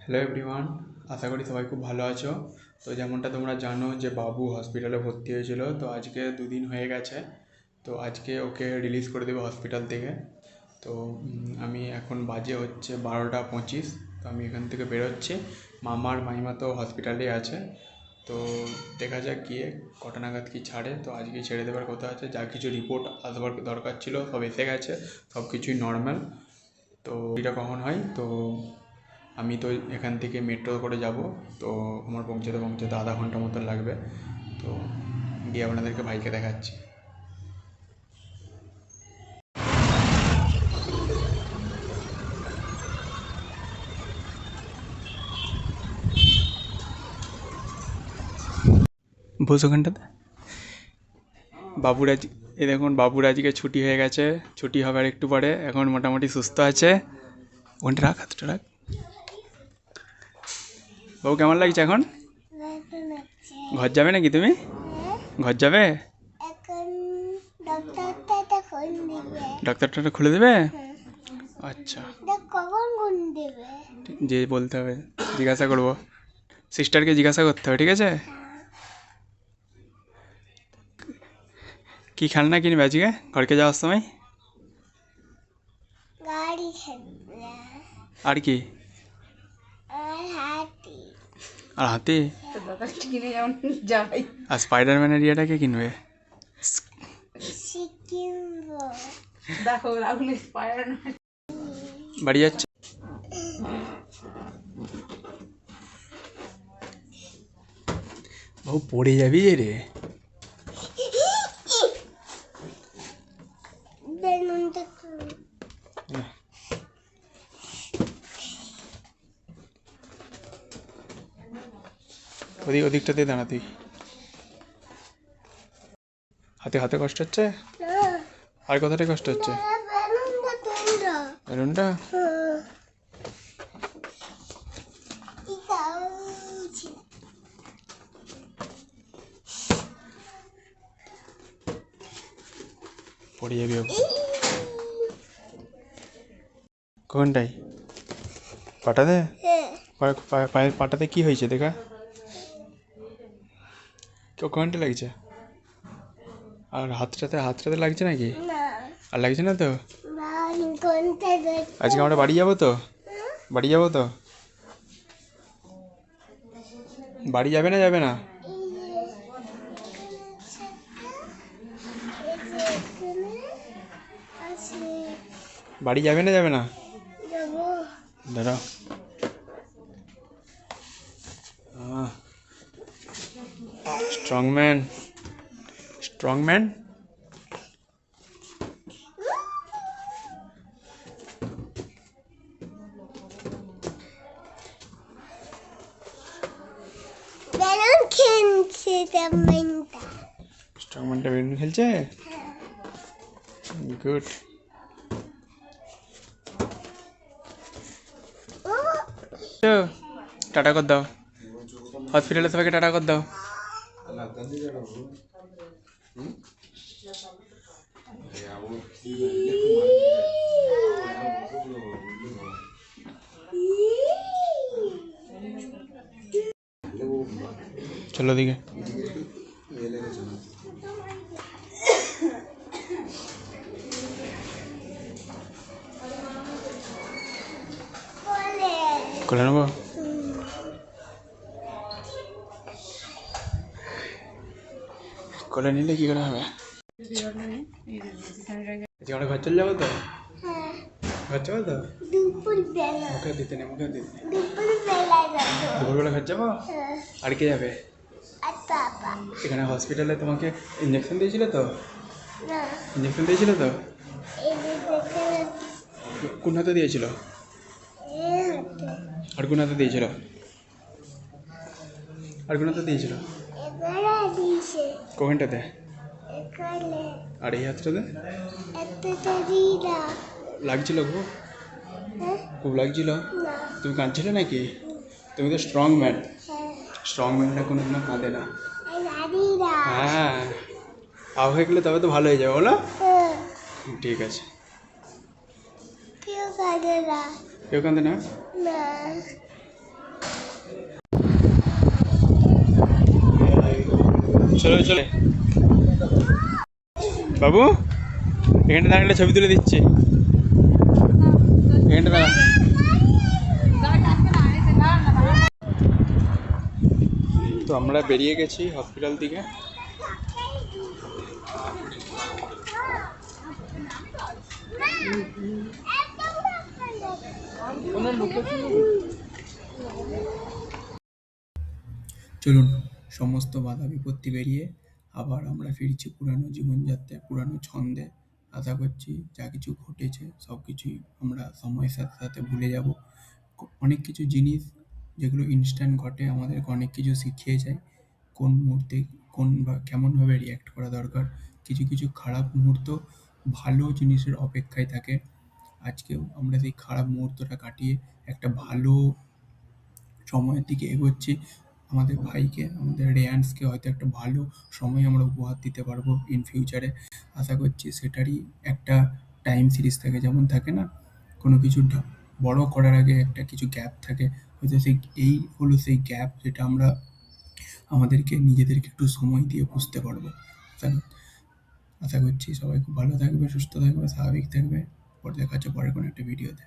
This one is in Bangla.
হ্যালো এভরিওয়ান, আশা করি সবাই খুব ভালো আছো। তো যেমনটা তোমরা জানো যে বাবু হসপিটালে ভর্তি হয়েছিল, তো আজকে 2 দিন হয়ে গেছে। তো আজকে ওকে রিলিজ করে দেবে হসপিটাল থেকে। তো আমি এখন বাজে হচ্ছে 12টা 25। তো আমি এখান থেকে বেরোচ্ছি। মামার মাইমা তো হসপিটালেই আছে। তো দেখা যাক গিয়ে কটা নাগাদ কি ছাড়ে। তো আজকে ছেড়ে দেওয়ার কথা আছে। যা কিছু রিপোর্ট আসবার দরকার ছিল সব এসে গেছে, সব কিছুই নর্মাল। তো এটা কখন হয়, তো আমি তো এখান থেকে মেট্রো করে যাব। তো আমার পৌঁছাতে পৌঁছাতে আধা ঘন্টা মতো লাগবে। তো গিয়ে আপনাদেরকে ভাইকে দেখাচ্ছি। বস ওখানটাতে। বাবুর আজ এ দেখুন, বাবুর আজকে ছুটি হয়ে গেছে। ছুটি হবে আর একটু পরে। এখন মোটামুটি সুস্থ আছে। ওখানটা রাখ, হাতটা রাখ। বাবু কেমন লাগছে এখন? ঘর যাবে নাকি তুমি? ঘর যাবে? ডাক্তারটা খুলে দেবে? আচ্ছা, যে বলতে হবে, জিজ্ঞাসা করবো। সিস্টারকে জিজ্ঞাসা করতে হবে, ঠিক আছে? কি খেলনা কিনবে আজকে ঘরকে যাওয়ার সময়? আর কি? আর হাতি? আর স্পাইডারম্যানের ইয়েটাকে কিনবে? বাড়ি যাচ্ছে। বাবু পড়ে যাবি রে। ওদিকটাতে দাঁড়া তুই। হাতে হাতে কষ্ট হচ্ছে? আর কোথাটায় কষ্ট হচ্ছে? বেলুনটা? পড়ে যাবি কোনটাই? পাটাতে? পায়ের পাটাতে কি হয়েছে দেখা? কোনটা লাগছে? আর হাতটাতে লাগছে নাকি? আর লাগছে না তো? আজকে আমরা বাড়ি যাবো তো? বাড়ি যাবো তো? বাড়ি যাবে না যাবে না? বাড়ি যাবে না যাবে না? দাঁড়াও। Strong man, strong man. Strong ম্যানটা বেলুন খেলছে। গুড। টাটা কর দাও, হসপিটালে সবাইকে টাটা কর দাও। চলো দিকে। কোলে নেবো? কোলে নিলে কি করে হবে? আমরা ঘর চলে যাবো তো? ঘর যাবো তো? মুখে দিতে নেই, মুখে দিতে নেই। দুপুরবেলা ঘর যাবো? আর কে যাবে? এখানে হসপিটালে তোমাকে ইঞ্জেকশন দিয়েছিল তো? ইঞ্জেকশন দিয়েছিল তো? কোন হাতে দিয়েছিল? আর কোন হাতে দিয়েছিল? আর কোন হাতে দিয়েছিল? কোনটাতে? আর এই হাতটাতে? লাগছিল খুব? খুব লাগছিল? তুমি কাঁদছিলে নাকি? তুমি তো স্ট্রং ম্যান। স্ট্রং ম্যানরা কোনো দিনও কাঁদে না। হ্যাঁ, আউ হয়ে গেলে তবে তো ভালো হয়ে যাবে, বলো? ঠিক আছে। কেউ কাঁদে না? চলো চলে বাবু, এখানটা দাঁড়ালে ছবি তুলে দিচ্ছি। এখানটা দাঁড়া। তো আমরা বেরিয়ে গেছি হসপিটাল থেকে। চলুন, সমস্ত বাধা বিপত্তি বেরিয়ে আবার আমরা ফিরছি পুরানো জীবনযাত্রায়, পুরানো ছন্দে। আশা করছি যা কিছু ঘটেছে সব কিছুই আমরা সময়ের সাথে সাথে ভুলে যাব। অনেক কিছু জিনিস যেগুলো ইনস্ট্যান্ট ঘটে আমাদেরকে অনেক কিছু শিখিয়ে যায়। কোন মুহূর্তে কোন বা কেমনভাবে রিয়্যাক্ট করা দরকার। কিছু কিছু খারাপ মুহূর্ত ভালো জিনিসের অপেক্ষায় থাকে। আজকেও আমরা সেই খারাপ মুহূর্তটা কাটিয়ে একটা ভালো সময়ের দিকে এগোচ্ছি। আমাদের ভাইকে, আমাদের রেয়ান্সকে হয়তো একটা ভালো সময় আমরা উপহার দিতে পারবো ইন ফিউচারে। আশা করছি সেটারই একটা টাইম সিরিজ থাকে, যেমন থাকে না কোনো কিছু বড় করার আগে একটা কিছু গ্যাপ থাকে, হয়তো এই হলো সেই গ্যাপ যেটা আমরা আমাদেরকে নিজেদেরকে একটু সময় দিয়ে বুঝতে পারবো। আশা আশা করছি সবাই খুব ভালো থাকবে, সুস্থ থাকবে, স্বাভাবিক থাকবে। পরে দেখা হচ্ছে পরের কোনো একটা ভিডিওতে।